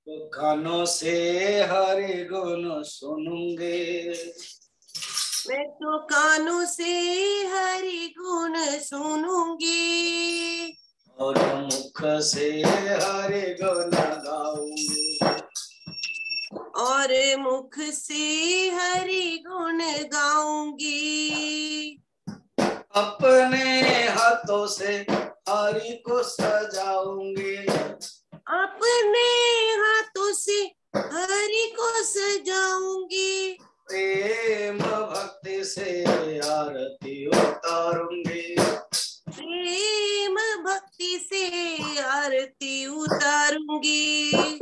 कानों से हरि गुण सुनूंगे, मैं तो कानों से हरि गुण सुनूंगी, और मुख से हरि गुण गाऊंगी, और मुख से हरि गुण गाऊंगी। अपने हाथों से हरि को सजाऊंगी, अपने हाथों से हरि को सजाऊंगी, प्रेम भक्ति से आरती उतारूंगी, प्रेम भक्ति से आरती उतारूंगी।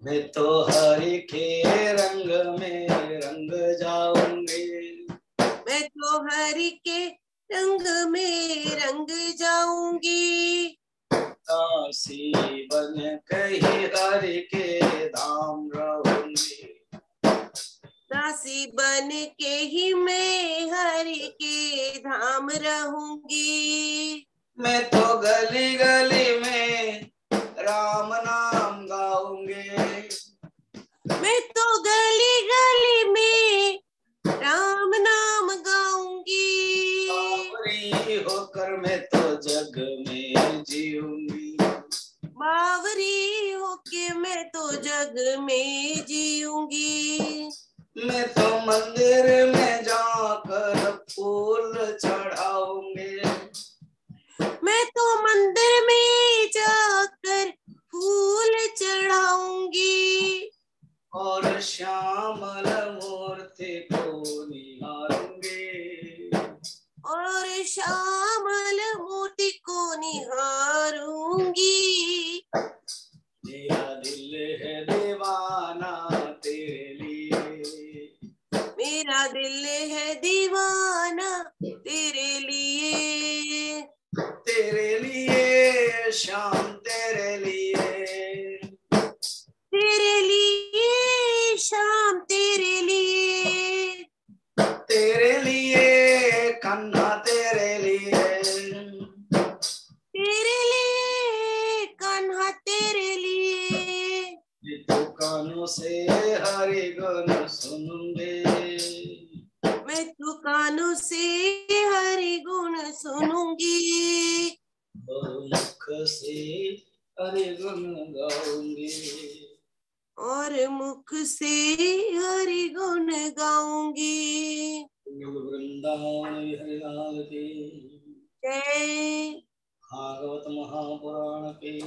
मैं तो हरि के रंग में रंग जाऊंगी, मैं तो हरि के रंग में रंग जाऊंगी, दासी बन कही हरि के धाम रहूंगी, दासी बन के ही मैं हरि के धाम रहूंगी। मैं तो गली गली में राम नाम गाऊंगी, मैं तो गली गली में राम नाम गाऊंगी, बावरी होकर मैं तो जग में जीऊंगी, बावरी होके मैं तो जग में जीऊंगी। मैं तो मंदिर में जाकर फूल चढ़ाऊंगी, मैं तो मंदिर में जाकर फूल चढ़ाऊंगी, और श्यामल मूर्ति को निहारूंगी, और श्यामल मूर्ति को निहारूंगी। मेरा दिल है दीवाना तेरे लिए, मेरा दिल है दीवाना तेरे लिए, तेरे लिए श्याम तेरे लिए, तेरे लिए शाम तेरे लिए, तेरे लिए कन्हा तेरे लिए, तेरे लिए कान्हा तेरे लिए। तो कानों से हरि गुण सुनूंगे, मैं तो कानों से हरि गुण सुनूंगी, और मुख से हरि गुण गाऊंगी, और मुख से हरि गुण गाऊंगी। वृंदावन विहरि लाल की जय, भागवत महापुराण के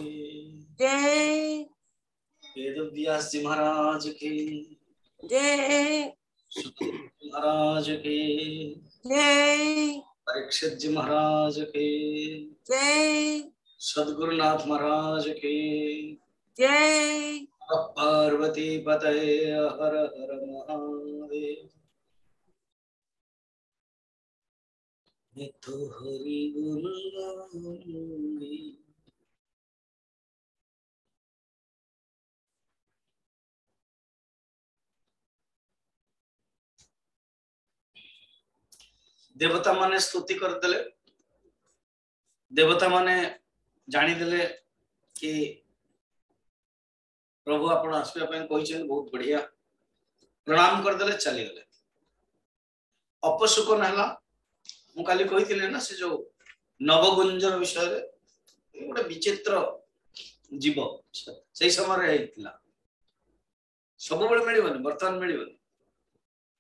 जय, वेद व्यास जी महाराज की जय, महाराज की जय, परीक्षित जी महाराज की जय, सदगुरुनाथ महाराज की जय। पार्वती पतये हर हर महादेव। मैं तो हरि गुण गाऊंगी, देवता माने स्तुति करदेले, देवता माने जानिदेले कि प्रभु आपण आसवा कहते बहुत बढ़िया, प्रणाम करदेले चली गले। अपसुक नाला मु काली कही ना से जो नवगुंजर विषय गोटे विचित्र जीव से समय सब मिलबनी बर्तमान मिलबनी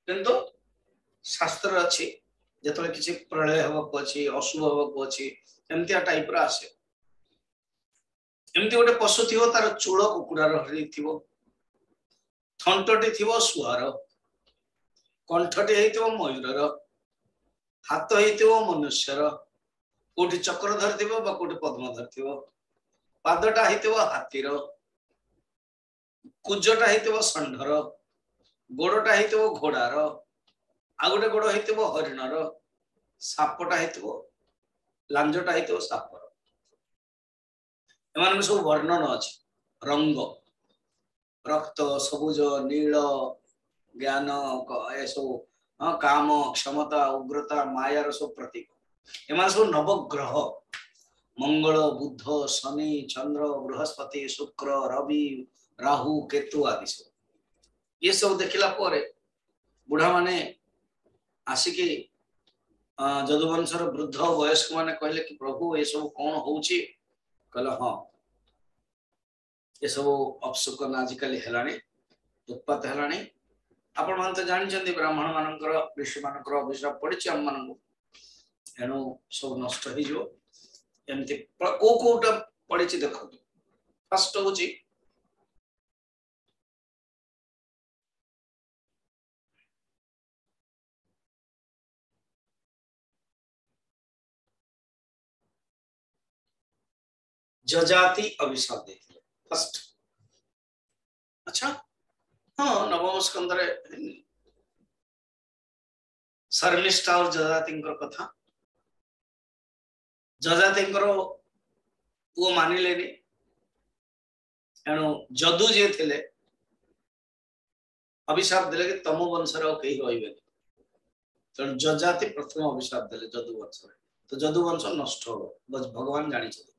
किंतु शास्त्र अच्छी जो किसी प्रलय हवाक अच्छी अशुभ हवाक अच्छी एमती टाइप आसे एमती गोटे पशु थी तार चूल कुकुड़ार थंटटी थी शुआर कंठटी हो मयूर हाथ हो मनुष्यर कोटि चक्रधर थी कोटि पद्मधर थी पादटा हो हाथीर कुजटा हो षंढर गोड़टा हो घोड़ार आ गोटे गोड़ हो हरिणर सापटा हो लांजटा हो सापर एम सब वर्णन अच्छे रंग रक्त सबुज नील ज्ञान ए सब काम क्षमता उग्रता मायार सब प्रतीक एम सब नवग्रह मंगल बुध शनि चंद्र बृहस्पति शुक्र रवि राहु केतु आदि सब ये सब देखला पर बुढ़ा माने आसिकी जदुवंशर वृद्ध वयस्क माने कहले कि प्रभु ये सब कौन होउची कहले हाँ ये सब अपशुकन आजिकल हेलानी उत्पात हेलानी आपण मान तो जानिछन्ति ब्राह्मण मानकर ऋषि मानकर अभिशाप पड़िछि हम मानकु एणु सब नष्ट हो जो एमती को कोटा पड़िछि देखो फर्स्ट होची जजाति अभिशाप देथिले फर्स्ट अच्छा हाँ नवम स्कंदरे शर्मिष्ठा और जजातिंकर कथा जजातिंकर पुओ मानिलेनी एणु जदु जे थिले अभिशाप देले कि तम वंशर कहीं रहिबेनी तेणु जजाति प्रथम अभिशाप देले जदु वंशरे तो जदु वंश नष्ट हो भगवान जानी से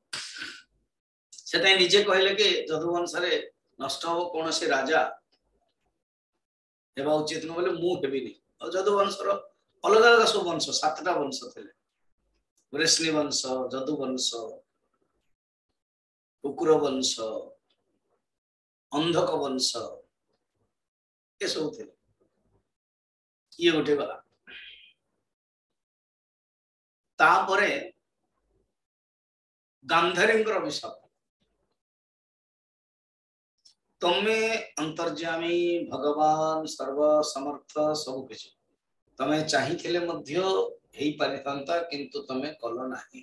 निजे कहले कि जदु वंशरे नष्ट हो कौन से राजा हेबा उचित न बोले मु हेबिनी और जदु वंशर अलग अलग सब वंश 7टा वंश थिले वृष्णि वंश जदु वंश कुकुर वंश अंधक वंश ये सब थे ये गोटे गला तापरे गांधारींकर अभिशाप तमे अंतर्जामी भगवान सर्व समर्थ सब किछ तमे चाहिथिले मध्य हेई पारितंता किंतु तमे कल नाही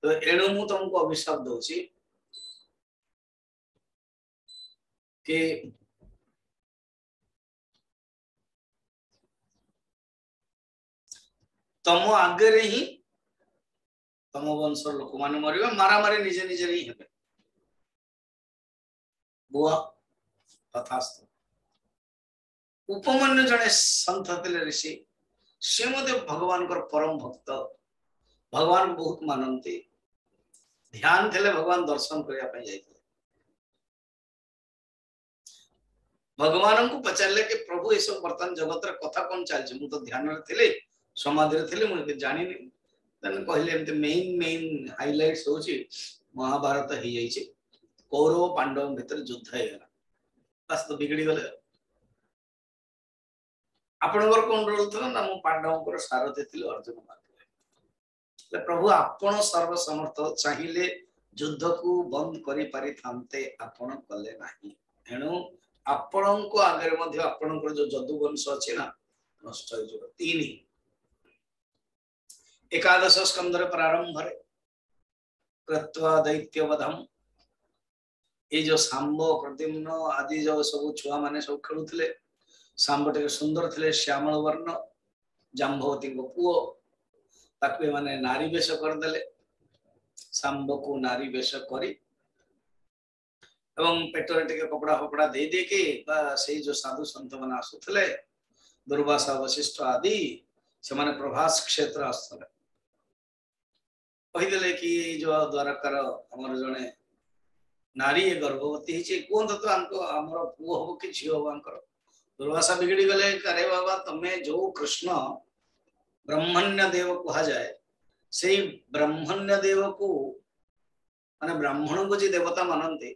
तो एणु मु तुमको अभिशाप दोची कि तम आगे ही तम वंश लोक मान मरिबे मारामारी निजे निजे ही हेबे बुआ तथास्तु उपमन्यु जने संत थिले ऋषि से मते भगवान कर परम भक्त भगवान बहुत मानंती ध्यान थिले भगवान दर्शन करिया पे जाइते भगवान को पचारले कि प्रभु ये सब वर्तमान जगत रे कथा कोन चलछि मु तो ध्यान रे थिले समाधि रे थिले मु जानि नै तने कहले एमते मेन हाइलाइट्स होछि महाभारत ही जाइछि कौरव पांडव भीतर युद्ध हेला बस तो बिगड़ी गले आपनकर कोन रोल थला ना मु पांडवकर सारथी थिले अर्जुन मारले प्रभु आपण सर्व समर्थ चाहिए युद्ध को बंद करि पारि थांते आपण कले नाही एणु आपण को आगे मध्य आपणकर जो जदुवंश अछि ना नष्ट हो जो 3 एकादश स्कंदर प्रारंभ रे कृत्वा दैत्यवधम ये जो सांब प्रतिम्न आदि जो सब छुआ माने सब खेलुथिले सांब टे सुंदर थिले श्यामल वर्ण जाम्बवती को पुओ ताकि माने नारी वेश कर देले सांब को नारी वेश करी एवं पेटरे टे कपड़ा फपड़ा दे दे के बा से जो साधु संत माने आसुथिले दुर्वासा वशिष्ठ आदि से माने प्रभास क्षेत्र आसले कहिदेले कि जो द्वारकार हमर जने नारी गर्भवती हिचे कोन तो हमको हमर पुओ हो कि झियो हो हमकर दुर्वासा बिगड़ी गले करे बाबा तमे जो कृष्ण ब्रह्मण्य देव कहा जाए से ब्रह्मण्य देव को माने ब्राह्मण को जे देवता मानते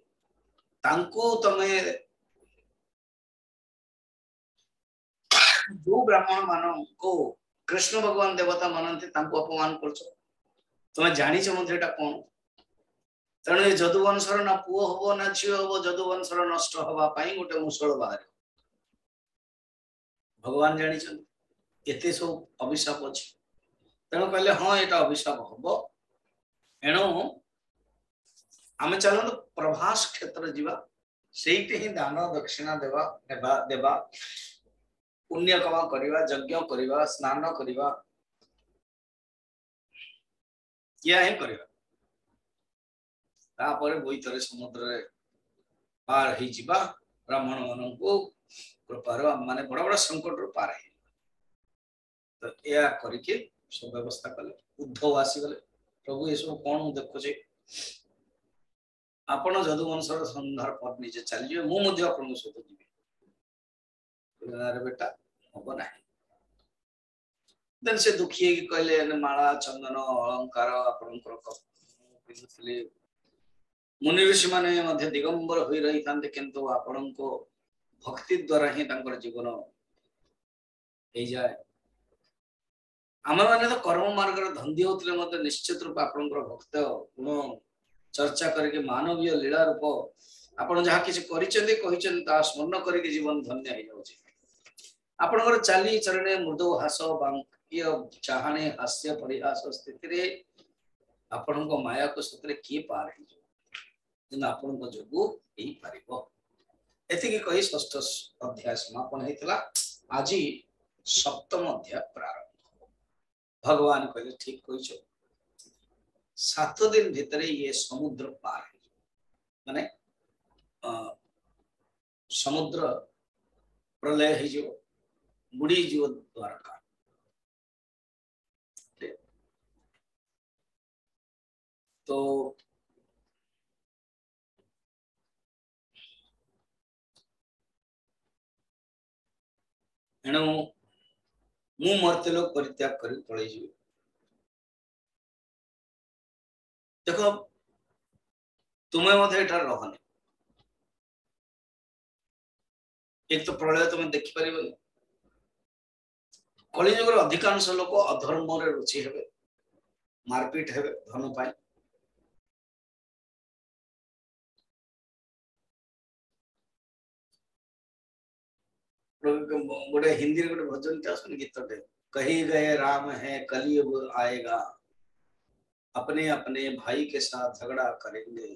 तांको तमे जो ब्राह्मण मानो को कृष्ण भगवान देवता मानते तांको अपमान करछो तमे जानि छ मध्यटा कोन तेणु जदुवंशर ना पुओ हबो ना झियो हबो जदुवंशर नष्ट हवा पाई गोटे मुसळ बाहर भगवान जानि छ एते सब अभिशाप अछि तेणु कहले हाँ एटा अभिशाप हबो एणु आमे चलन प्रभास क्षेत्र जीवा सेइते ही दान दक्षिणा देवा देवा पुण्य कमा करिवा यज्ञ करिवा स्नान करिवा या ही करिवा तापर बोइतरे समुद्र रे पार ही जीवा ब्राह्मण मानन को कृपार माने बड़ बड़ संकट रो पार है तो या करके सब व्यवस्था कले उद्धव आसीगले प्रभु ये सब कौन देखुचे आपण जदुवंशर संधार पर निजे चलिए मु मध्य आपन सहित जीवी अरे बेटा हबो नाही देन से दुखी कि कहले माला चंदन अलंकार आपनकर पिनथले मुनि ऋषि माने मध्य दिगंबर होई रही थांते किंतु आपनको भक्ति द्वारा ही तांकर जीवन हे जाए आम मैंने तो कर्म मार्ग धंदी होते निश्चित रूप आपंकर भक्त गुण चर्चा करके मानवीय लीला रूप आपड़ जहाँ किसी स्मरण करके जीवन धन्य हो आपणकर चाली चरणे मृदु हास बांक्य चाहने हास्य परिहास स्थिति आपण माया को सतरे किए पार आपण जो पार एति कही षष्ठ अध्याय समापन होता आज सप्तम अध्याय प्रारंभ भगवान कहले ठीक कह 7 दिन भितर ये समुद्र पार माने समुद्र प्रलय हो बुड़ी जीव द्वारका तो एणु मु मर्त्य लोक परित्याग कर पड़े देखो तुम्हें मध्य एठार रहने एक तो प्रलय तुम्हें देखिपर कलिजुगर अधिकांश लोक अधर्म रे रुचि हेबे मारपीट हेबे धन पाए गोटे हिंदी गोटे भजन टे गीतटे कही गए राम है कलयुग आएगा अपने अपने भाई के साथ झगड़ा करेंगे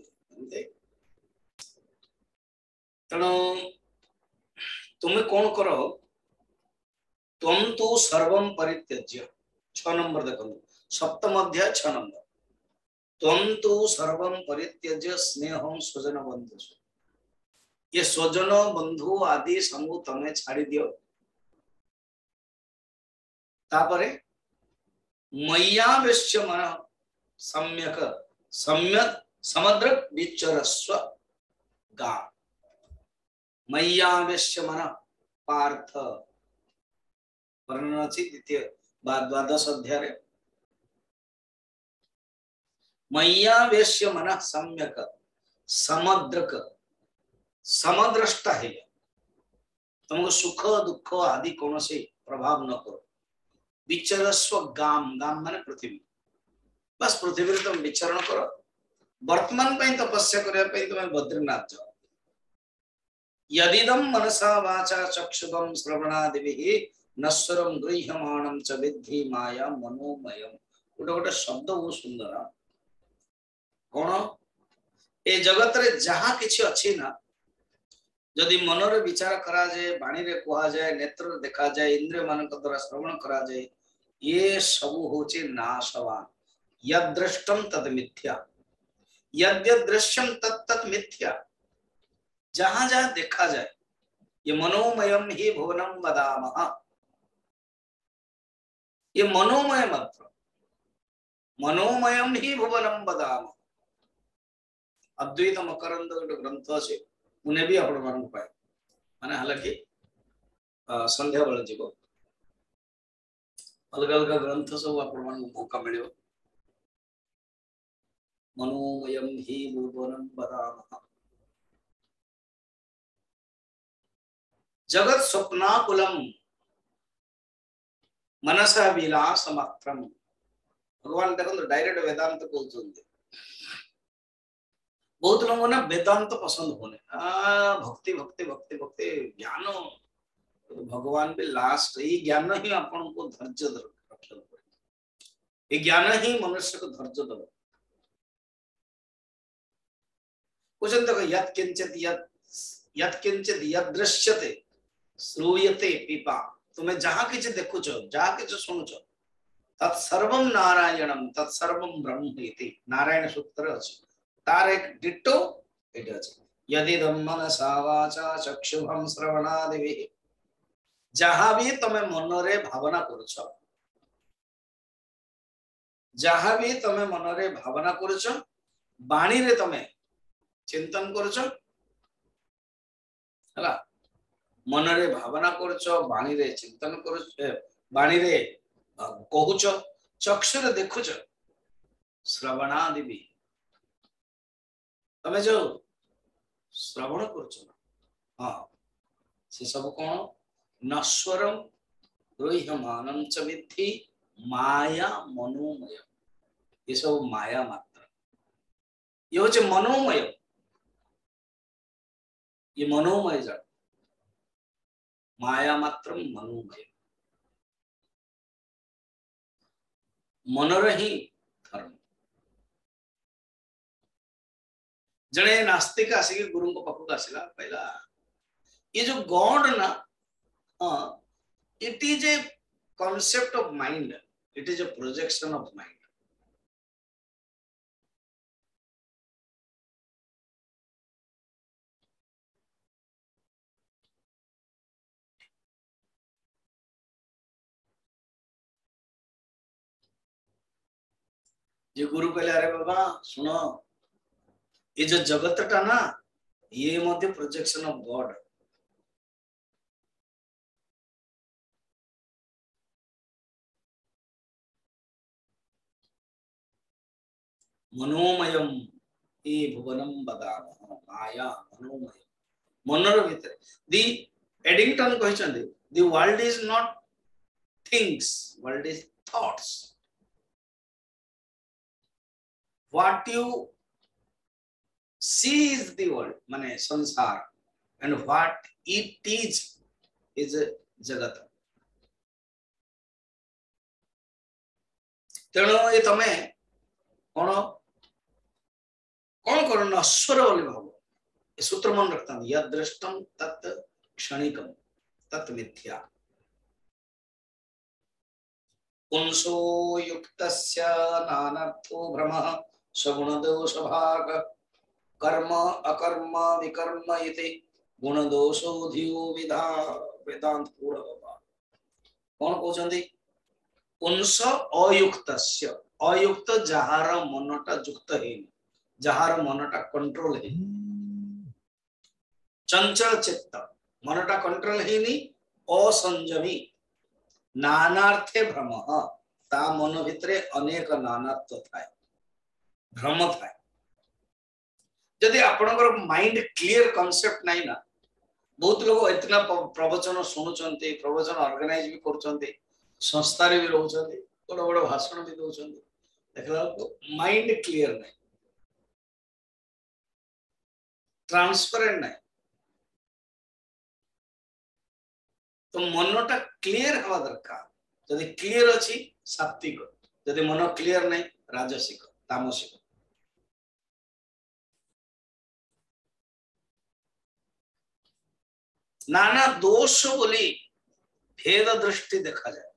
तेणु तुम्हें कौन करो तुम तो सर्वम परित्यज्य 6 नंबर देखो सप्तम अध्याय 6 नंबर तुम तो सर्वम परित्यज्य स्नेहम स्वजन बंधु ये स्वजन बंधु आदि समूह तमें छाड़ी दियो तापरे मय्यावेश्य मन सम्यक सम्यक समुद्र विचरस्व गा मय्यावेश्य मन पार्थ वर्णन अछि द्वितीय 12 अध्याय मय्यावेश्य मन सम्यक समुद्रक समद्रष्टा है तुमको सुख दुख आदि कौन से प्रभाव न करो विचरस्व गाम गाम माने पृथ्वी बस पृथ्वी रे तुम विचरण करो वर्तमान पे तपस्या करया पे तुम बद्रीनाथ जाओ यदिदम मनसा वाचा चक्षुगम श्रवणादिभिः नश्वरम गृह्यमाणं च विद्धि माया मनोमयम गोटे गोटे शब्द बहुत सुंदर कौन ए जगत रे जहाँ किछि अछि ना जदि मनरे विचार करा जाए बाणी रे कहा जाए नेत्र देखा जाए इंद्रिय मान द्वारा श्रवण करा जाए ये सब होचे नाशवान यद्दृष्टम तद मिथ्या यद्यदृश्यम तत्तत् मिथ्या जहां जहां देखा जाए ये मनोमयम ही भुवनम वदामः ये मनोमय मंत्र मनोमयम ही भुवनम वदामः अद्वैत मकरंद ग्रंथ अछि उन्हें भी आपण मान पाए माने हालांकि संध्या बेले जीव अलग अलग ग्रंथ सब आपण मान मौका मिलियो मनोमयम हि भुवनम वदामः जगत स्वप्नाकुलम मनसा विलास मात्रम भगवान देखो डायरेक्ट वेदांत बोलते बहुत लोगों ने वेदांत पसंद होने भक्ति भक्ति भक्ति भक्ति ज्ञान भगवान पे लास्ट ये ज्ञान ही अपन को धैर्य रखना पड़े ये ज्ञान ही मनुष्य को धैर्य दब कुछ देखो यत् किंचित यदृश्यते श्रूयते पीपा तुम्हें जहाँ किसी देखुच जहाँ किसी शुणुच तत्सर्वम नारायणम तत्सर्वम ब्रह्म इति नारायण सूत्र अछि तार एक डिट्टो एटा अछि यदि मनसा वाचा चक्षुभम श्रवणादिभिः जहाँ भी तमे मन रे भावना करुछ जहाँ भी तमे मनरे भावना करुच बाणी रे तमे चिंतन करुच हला मनरे भावना करुच बाणी रे चिंतन करुच बाणी रे कहूच चक्षुरे देखुच श्रवणादि भी तमे जो श्रवण करुच हाँ से सब कौन नश्वरम रोह्यमानं च विद्धि माया मनोमय ये सब माया मात्र ये होचे मनोमय ये मनोमय जड़ माया मात्र मनोमय मनर ही धर्म जड़े नास्तिक आसिक गुरु को पाखक आसला पहला ये जो गॉड ना हाँ it is a concept of mind, it is a projection of mind. ये गुरु कहले अरे बाबा सुनो ये जो जगत टा ना ये मध्य प्रोजेक्शन ऑफ गॉड मनोमयम ये भुवनम बदामः माया मनोमय मनर भीतर दी एडिंगटन कहछन्ते the world is not things world is thoughts what you see is the world माने संसार एंड व्हाट इट इज जगत तेणु ये तमे कौन कौन कर नश्वर बोले भाव सूत्र मन रखता यद दृष्टम तत् क्षणिकम तत् मिथ्या पुंसो युक्तस्य नानार्थो भ्रमः सगुण दोष भाग कर्म अकर्म विकर्म इति गुण दोषो धियो विधा वेदांत पूर्ण कौन कहते पुंस अयुक्तस्य अयुक्त जहार मनटा युक्त है जहार मनटा कंट्रोल है चंचल चित्त मनटा कंट्रोल है नहीं असंजमी नानार्थे भ्रम ता मन भितरे अनेक नानात्व थाए भ्रम थाए जदि आपनकर माइंड क्लियर कांसेप्ट नहीं ना बहुत लोग इतना प्रवचन शुणुचंती प्रवचन ऑर्गेनाइज भी करचंती संस्था रे भी रहउचंती बड़ बड़ भाषण भी दउचंती देखला माइंड क्लियर नहीं ट्रांसपेरेंट नहीं तो मनटा क्लियर हवा दरकार जदि क्लियर अछि सात्विक जदि मन क्लियर नहीं राजसिक तामसिक नाना दोष बोली भेद दृष्टि देखा जाए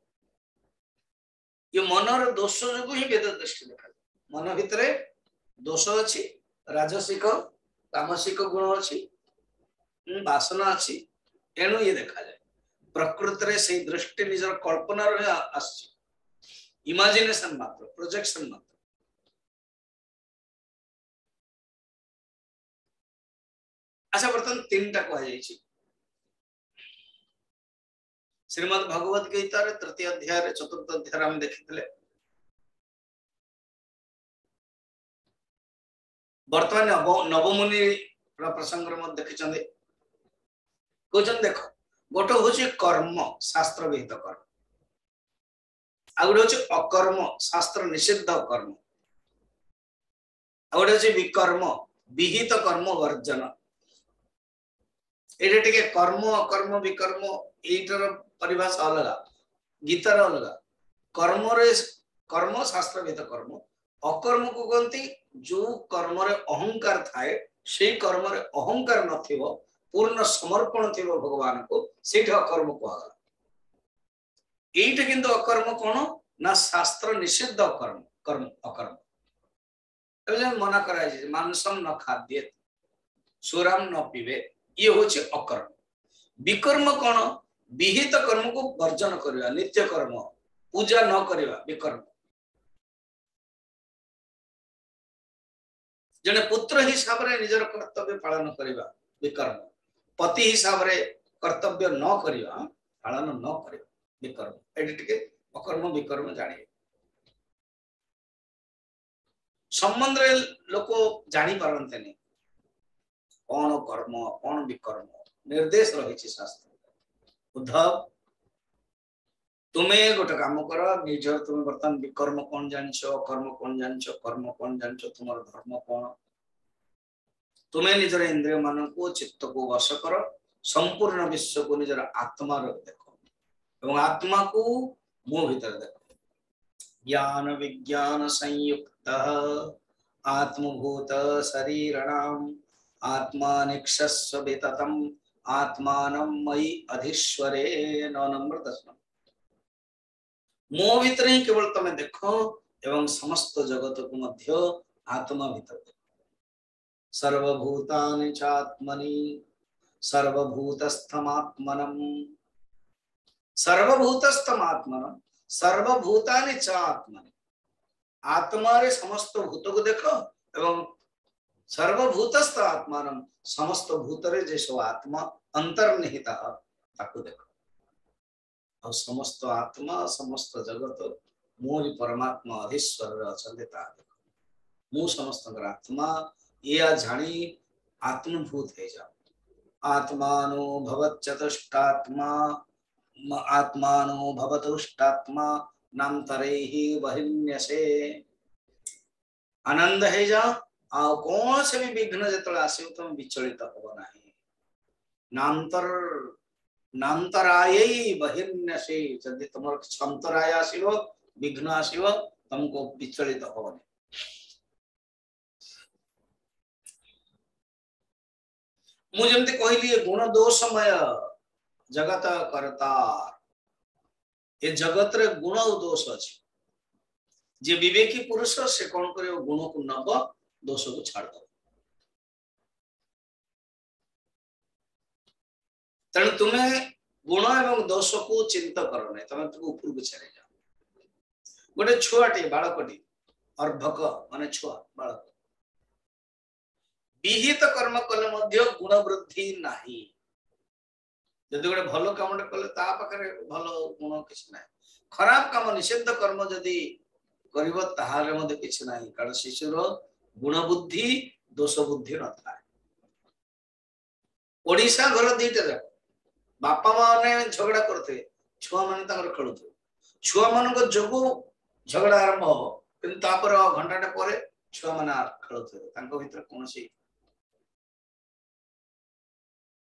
ये मनर दोष जो ही भेद दृष्टि देखा जाए मन भितरे दोष अछि राजसिक तामसिक गुण अछि वासना अछि एणु ये देखा जाए प्रकृति रे से दृष्टि निजर कल्पना रे आछि इमेजिनेशन मात्र प्रोजेक्शन मात्र अच्छा बर्तन तीनटा कह जाय छी श्रीमद् भगवत गीता रे तृतीय अध्याय रे चतुर्थ अध्याय हम देखितले वर्तमान नवमुनि प्रसंग रे मत देखिचंदे कोचन देखो गोटे होची कर्म शास्त्र विहित कर्म आ गोटे होची अकर्म शास्त्र निषिद्ध कर्म आ गोटे होची विकर्म विहित कर्म वर्जन एटे टिके कर्म अकर्म विकर्म एटर परिभाषा अलग गीतार अलग कर्म शास्त्र विहित कर्म अकर्म को कहती जो कर्म रे अहंकार थाए से कर्म रे अहंकार नथिबो पूर्ण समर्पण थिबो भगवान को सेठा अकर्म कहला एटा किंतु अकर्म कोन ना शास्त्र निषिद्ध कर्म कर्म अकर्म एबे मना कराय जे मांसम न खाद्येत सुराम न पीबे ये होचे अकर्म विकर्म कोन विहित कर्म को वर्जन करवा नित्य कर्म पूजा न करवा विकर्म जने पुत्र हिसाब रे निजर कर्तव्य पालन करिबा विकर्म, पति हिसाब रे कर्तव्य न करिबा पालन न करिबा विकर्म। एडी टिके अकर्म विकर्म जानिए। संबंध रे लोक जानी पारंते नहीं कौन कर्म कौन विकर्म निर्देश रही शास्त्र। उद्धव तुम्हें गोटे काम कर निज तुम बर्तमान विकर्म कौन जानिछ कर्म कौन जानिछ कर्म कौन जानिछ तुम धर्म कौन तुम्हें निजर इंद्रिय मान को चित्त को वश कर संपूर्ण विश्व को निजर आत्मा देख एवं आत्मा को मुंह भीतर देख। ज्ञान विज्ञान संयुक्त आत्मभूत शरीरणाम आत्मा निक्षस्व विततम आत्मानं मयि अधीश्वरे। 9 नंबर 10 नंबर। मुंह भीतर ही केवल तमें देखो एवं समस्त जगत को मध्य आत्मा भीतर देखो। सर्वभूतानि चात्मनि सर्वभूतस्थमात्मनम सर्वभूतस्थमात्मनम सर्वभूतानि चात्मनि आत्मा रे समस्त भूत को देखो एवं सर्वभूतस्थ आत्मानम समस्त भूत रे जैसो आत्मा अंतर्निहित ताको देखो। और समस्त आत्मा समस्त जगत मोरी परमात्मा अधीश्वर अछंते ता देखो। मु समस्त आत्मा या जानी आत्मभूत है जाओ। आत्मानो भवच्चतुष्टात्मा आत्मानो भवतुष्टात्मा नामतरेहि बहिन्यसे। आनंद है जाओ आ कौन से भी विघ्न जतले आसे तुम विचलित हो नाही। नामतर नामतरायै बहिन्यसे जदि तुमर क्षमतराय आसीबो विघ्न आसीबो तुमको विचलित होबनी। मु जेमते कहली गुण दोषमय जगत करता ये जगत रे गुण और दोष अछि। जे विवेकी पुरुष से कौन करे गुण को नब दोष को छाड़ दो। तेणु तुम्हें गुण एवं दोष को चिंता करो नहीं तुम ऊपर को छाड़े जाओ। गोटे छुआटे बालकटी अर्भक माने छुआ बालक विहित कर्म कले मध्य गुण वृद्धि नाही। जदि गोटे भल काम कले ता पाखरे भल गुण किछ नाही। खराब काम निषिद्ध कर्म जदि करिवो ताहारे मध्य किछ नाही कारण शिशुर गुण बुद्धि दोष बुद्धि न था। ओडिसा घर दीटा जाक बापा माने झगड़ा करथे छुआ माने ताकर खेलुथे छुआ मान को जोगु झगड़ा आरंभ हो किंतु तापर घंटाटे परे छुआ माने खेलुथे तांको भीतर कोनसी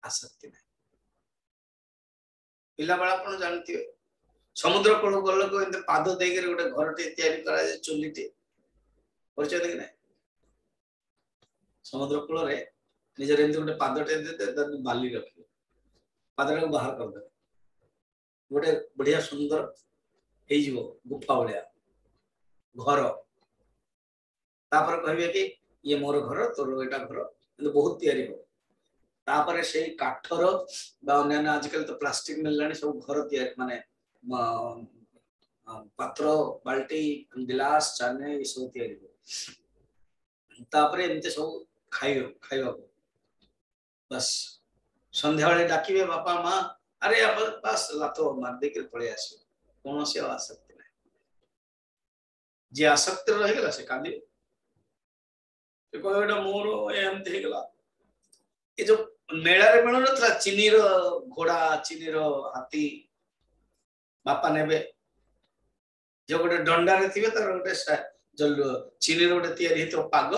आसक्ति नहीं। पिला बड़ा आपण जानथिबे समुद्र कूल गल को एंते पाद देकर गोटे घरटे तयारी करा जे चुलीटे परिचय देख नहीं। समुद्र कूल रे निजर एंते गोटे पादटे देते त बाली रखिबे पादरा को बाहर कर दे गोटे बढ़िया सुंदर हे जीवो गुफा भलिया घर तापर कहबे कि ये मोर घर तोर एटा घर কিন্তু बहुत तयारी हो तापर से काठर बा अन्य आजकल तो प्लास्टिक मिललानी सब घर तयारी माने पात्र बाल्टी गिलास चाने ये सब तयारी हो तापर एमते सब खाइबा बस संध्या बेले डाकिबे बापा माँ अरे आप बस लातो मार दे के पळे आसी कौन से आसक्ति नहीं। जे आसक्ति रह गेला से कांदी से कोइ एटा मोर एमते हे गेला। ये जो मेला रे मिलु नथला चीनी रो घोड़ा चीनी रो हाथी बापा नेबे जो गोटे डंडा रे थिबे तर गोटे जो चीनी रो गोटे तयारी हेतो पाग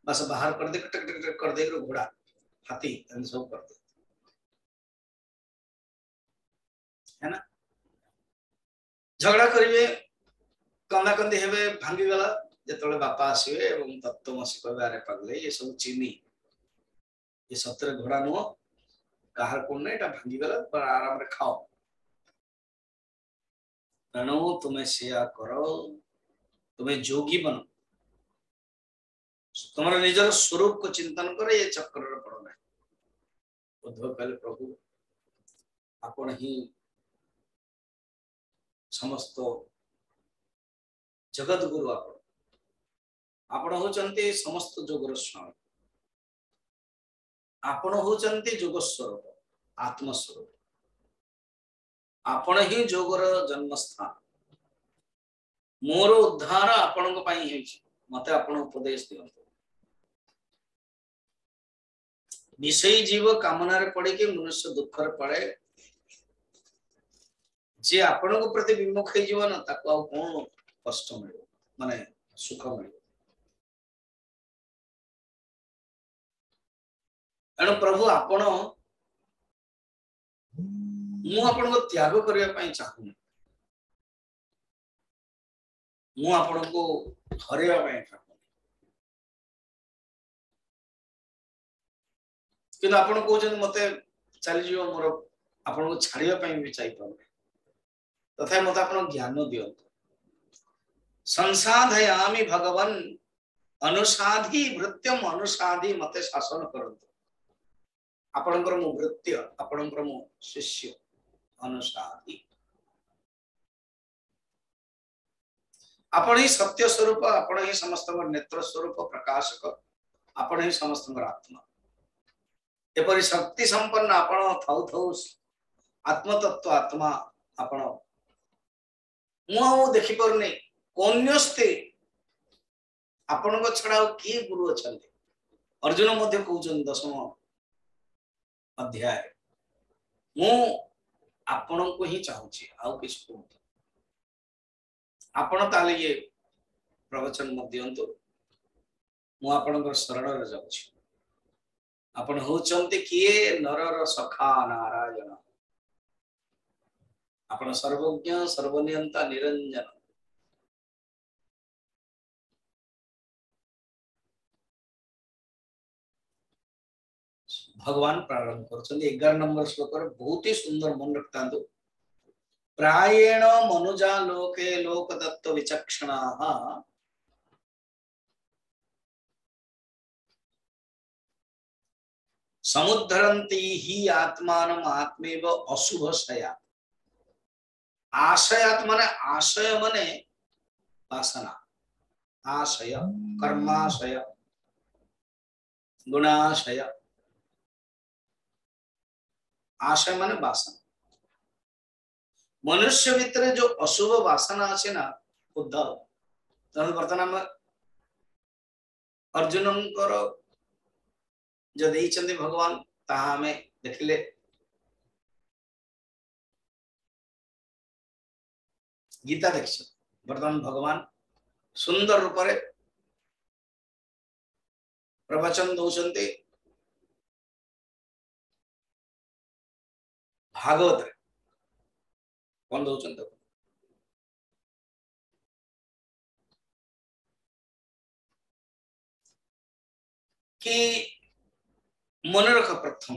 बस बाहर कर दे टक टक टक कर दे घोड़ा हाथी एन सब कर दे है ना। झगड़ा करिवे कंदा कंदी हेबे भांगी गला जेतले बापा आसीबे एवं तत्वमसी कहबे अरे पगले ये सब चीनी ये सत्र घोड़ा नुह कहार को नहीं एटा भांगी गला पर आराम रे खाओ। तेणु तुम्हें सेया करो तुम्हें जोगी बनो तुम्हारा निजर स्वरूप को चिंतन करे ये चक्कर रे पड़ो नहीं। उद्धव कहले प्रभु आपण ही समस्त जगत गुरु आपण आपण होचंती समस्त जोगर स्वामी, आपण होचंती जोग स्वरूप आत्मस्वरूप, आपण ही जोगर जन्मस्थान, मोर उद्धार आपण मत आपण उपदेश दियंतु। विषयी जीव कामना पड़े कि मनुष्य दुख पड़े, जे आपण को प्रति विमुख जीवन ताको कौन कष्ट मिले माने सुख मिले। एणु प्रभु आपण मु आपण को त्याग करिया पई चाहूनी, मु आपण को हरेया पई चाहूनी, किंतु आपण कहउछन मते चली जीव मोर आपण को छाड़िया पई भी चाहि पाबे, तथा मते आपण ज्ञान दियंतु। संसाधयामि भगवन् अनुसाधी भृत्यम अनुसाधी मते शासन करंतु। आपणकर मु भृत्य आपणकर मु शिष्य अनुसाधी, आपण ही सत्य स्वरूप, आपण ही समस्त नेत्र स्वरूप प्रकाशक, आपण ही समस्त आत्मा। एपरि शक्ति संपन्न आपण थाउ थाउ आत्मतत्व आत्मा आपण मु देखि परने कोन्यस्ते आपण को छड़ा की गुरु अछंती। अर्जुन मध्य कहउछन 10वां अध्याय मु आपण को ही चाहूची आउ किछ को आपण ताले ये प्रवचन मध्यंतु मु आपण को शरण रे जाउची। आपण होचंती किए नरर सखा नारायण, आपण सर्वज्ञ सर्वनियंता निरंजन। भगवान प्रारंभ कर 11 नंबर श्लोक बहुत ही सुंदर मन रखता। प्रायेण मनुजा लोके लोक तत्व विचक्षणा समुद्धरन्ति ही आत्मानम आत्मेव अशुभशया। आशयात माने आशय माने वासना, आशय कर्माशय गुणाशय, आशय माने वासना। मनुष्य भीतर जो अशुभ वासना अच्छे ना उद्धव तेणु बर्तमान अर्जुन जो देइचंदी भगवान ताहा हमें देखिले। गीता देख बर्तमान भगवान सुंदर रूप से प्रवचन दौरान भागवत कौन दौरान कि मन रख प्रथम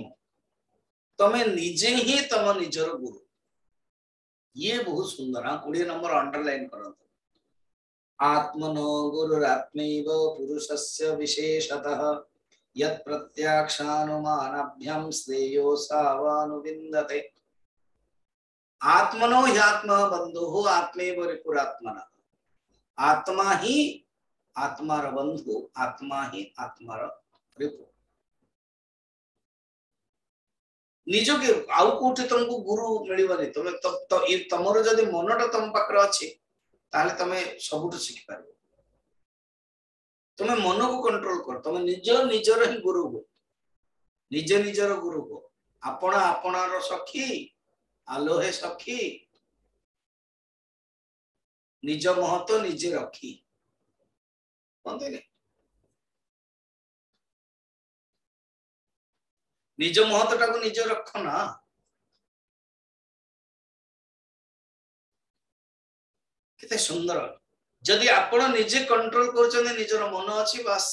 तमें निजे ही तम निजर गुरु। ये बहुत सुंदर। हाँ 20 नंबर अंडरलाइन करो। आत्मनो गुरुरात्मैव पुरुषस्य विशेषतः यत् प्रत्याक्षानुमानाभ्यां श्रेयो सावानुविन्दते। आत्मनो ह्यात्मा बंधु आत्मैव रिपुरात्मना। आत्मा ही आत्मार बंधु, आत्मा ही आत्मार रिपु। निज के आउ कोठी तुमको गुरु मिलबनी। तुम तमर जदि मनटा तुम पाखरे अछि ताले तमे सबुठ शिखि पारबो। तुम मन को कंट्रोल कर, तुम निज निजर ही गुरु हो, निज निजर गुरु हो। आपना आपनार सखी आलोहे सखी, निज महत्व निजे रखी कहते निज महत्वटा को निज रख ना। किते सुंदर। जदि आपण निजे कंट्रोल करछन निजर मन अछि बस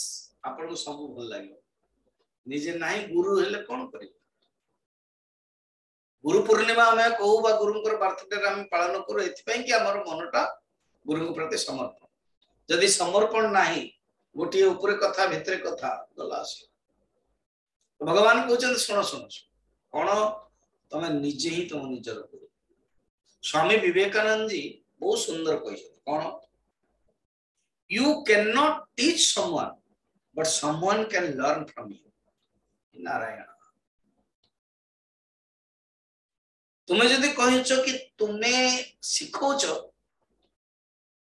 आपण को सब भल लागो। निजे नाही गुरु हेले कोन करियो। गुरु पूर्णिमा हमें कहू बा गुरुंकर बर्थडे हम पालन करू एथि कि हमर मनटा गुरु प्रति समर्पण। जदि समर्पण नाही गोटे ऊपर कथा भितर कथा गला आसी। भगवान कहते शुण शुण कौन तमें निजे ही तुम निजर गुरु। स्वामी विवेकानंद जी बहुत सुंदर कह कौन You cannot teach someone, but someone can learn from you. Narayan तुम्हें जदि कहिछ कि तुम्हें सिखौछ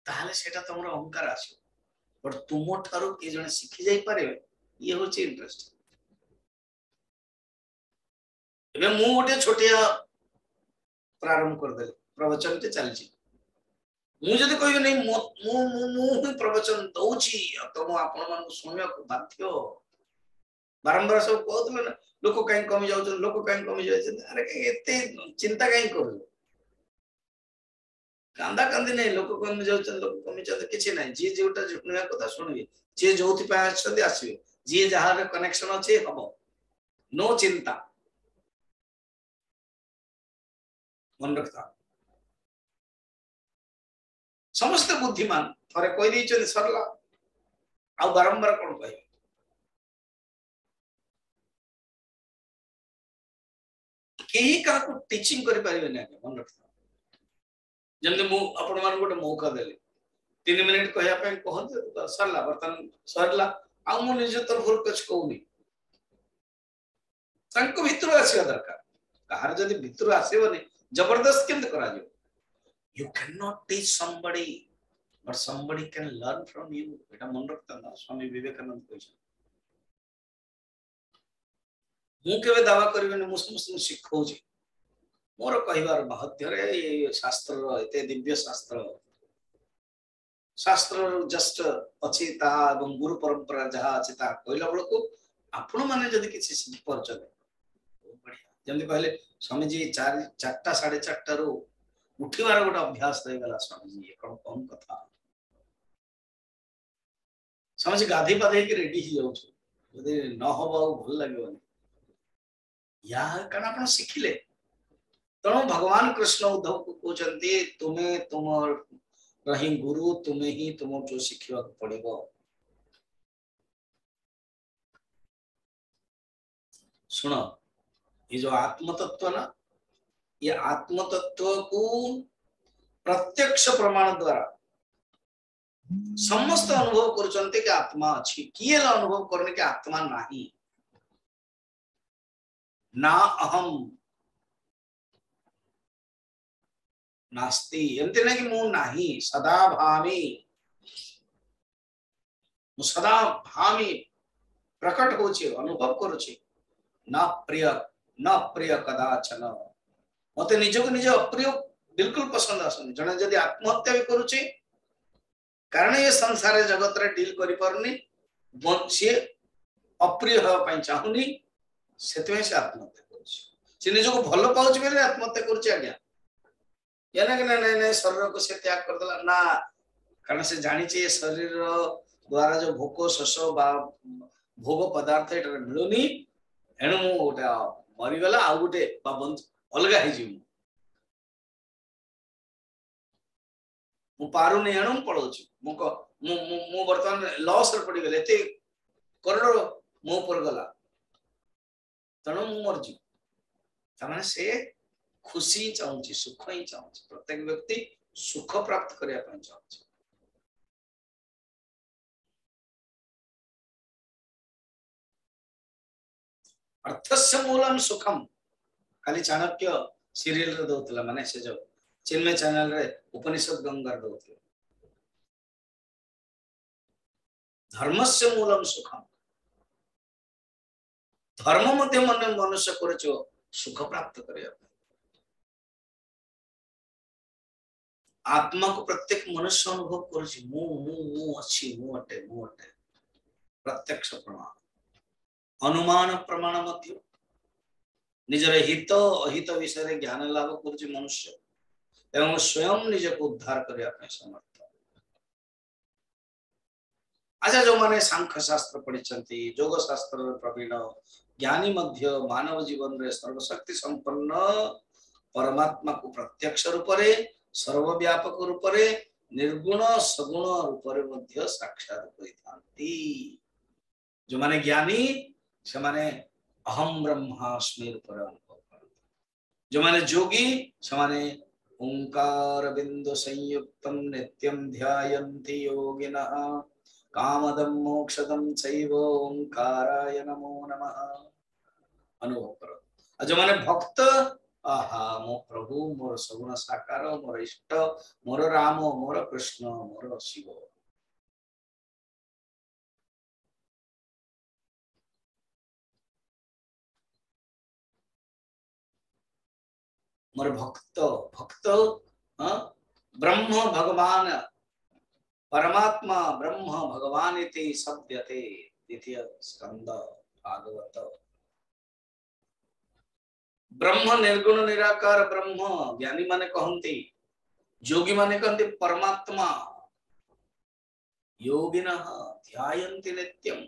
ताहले सेटा तमरो अहंकार आसो बट तुम ठारू के जने सिखि जाई पारे ये होची इंटरेस्ट एबे मु गोटे छोटिया प्रारंभ कर देले प्रवचन ते चलछि मु जदि कहियो नै मु प्रवचन दउछि तो मु आपण मन सुनिया को बाध्य बारंबार सब कहतले ना लोक कहीं कमी जाउछ लोक कहीं कमी जाउछ अरे एते चिंता कहीं करू कांदा कांदी नहीं लोक कमी जाउछ लोक कमी जात किछि नहीं जे जेउटा जुटनिया कथा सुनबे जे जोथि पाय आछथि आसीबे जे जहार कनेक्शन अछि हबो नो चिंता मन रखता समस्त बुद्धिमान थरे कहि दैछन सरला आ बारंबार कोन कहि केही का को टीचिंग करि पारिबे नै मन रखता जंदे मु आपण मान गोटे मौका देले 3 मिनिट कहया पे कहत सरला बर्तन सरला आ मु निज तरफ कुछ कहूनी संको भीतर आसीबा दरकार कार जदि भीतर आसीबनी जबरदस्त केंद करा जो you cannot teach somebody but somebody can learn from you एटा मन रखता ना स्वामी विवेकानंद कहछ मु केबे दावा करबे मु समस्त शिखौछि मोर कहिबार महत्य रे ये शास्त्र एते दिव्य शास्त्र शास्त्र जस्ट अछि ता एवं गुरु परंपरा जहा अछि ता कहला बळको आपण माने जदि किछि सिखि परछन बढ़िया जंदि कहले स्वामी जी 4टा 4:30 रो उठिबार गोटे अभ्यास रही गला स्वामी जी कोन कम कथा स्वामी जी गाधी पाधे के रेडी ही जाउछ जदि न होबा भल लागबनी या कारण आपण सिखिले तणु भगवान कृष्ण उद्धव को कहते तुम्हें तुम रही गुरु तुम्हें ही तुम जो शिखा पड़ो सुन ये जो आत्म तत्व ना ये आत्म तत्व को प्रत्यक्ष प्रमाण द्वारा समस्त अनुभव करचंते कि आत्मा अछि किए अनुभव करने के आत्मा नाही ना अहम नास्ति एमते ना कि मु नाही सदा भामी मु सदा भामी प्रकट होचे अनुभव करूचे न प्रिय कदाचन मते निजको निज अप्रिय बिल्कुल पसंद आसनी जने जदि आत्महत्या भी करूचे कारण ये संसार जगत रे डील करि परनी से अप्रिय हो पई चाहुनी सेतवे से आत्महत्या करूचे से निजको भलो पाउछ बेले आत्महत्या करूचे आज्ञा याना कि नहीं शरीर को से त्याग कर देला ना कारण से जानी चाहिए शरीर द्वारा जो भोक शोष बा भोग पदार्थ एटा मिलुनी एणु मु गोटे मरी गला आ गोटे बाबंत अलगा हे जीव मु पारु नै एणु पळोछु मु वर्तमान लॉस रे पड़ी गेले एते करोड़ मो पर गला तणु मु मरजी तमाने से खुशी चाहूँ सुख ही चाहूँ प्रत्येक व्यक्ति सुख प्राप्त करने चाहूँ अर्थस्य मूलम सुखम खाली चाणक्य सीरियल रे दउतला माने से जो चिन्मय चैनल रे उपनिषद गंगार दउतला धर्मस्य मूलम सुखम धर्म मध्य मन मनुष्य करछो सुख प्राप्त करिया आत्मा को प्रत्येक मनुष्य अनुभव करुछि मु अछि मु अटे प्रत्यक्ष प्रमाण अनुमान प्रमाण मध्य निजर हित अहित विषय ज्ञान लाभ करुछि मनुष्य एवं स्वयं निज को उद्धार करिया पे समर्थ अच्छा जो माने सांख्य शास्त्र पढ़िचंती योग शास्त्र प्रवीण ज्ञानी मध्य मानव जीवन रे सर्वशक्ति संपन्न परमात्मा को प्रत्यक्ष रूप रे सर्वव्यापक रूप रे निर्गुण सगुण रूप रे मध्य साक्षात करिथांती जो माने ज्ञानी से माने अहम ब्रह्मास्मि रूप रे अनुभव करते जो माने योगी से माने ओंकार बिंदु संयुक्तम नित्यं ध्यायन्ति योगिनः कामदं मोक्षदं चैव ओंकाराय नमो नमः। अनुभव करो जो माने भक्त आहा मो प्रभु मोर सगुण साकार मोर इष्ट मोर राम मोर कृष्ण मोर शिव मोर भक्त भक्त ब्रह्म भगवान परमात्मा ब्रह्म भगवान इति शब्दते द्वितीय स्कंद भागवत। ब्रह्म निर्गुण निराकार ब्रह्म ज्ञानी माने कहंती योगी माने कहंती परमात्मा योगिनः ध्यायन्ति नित्यं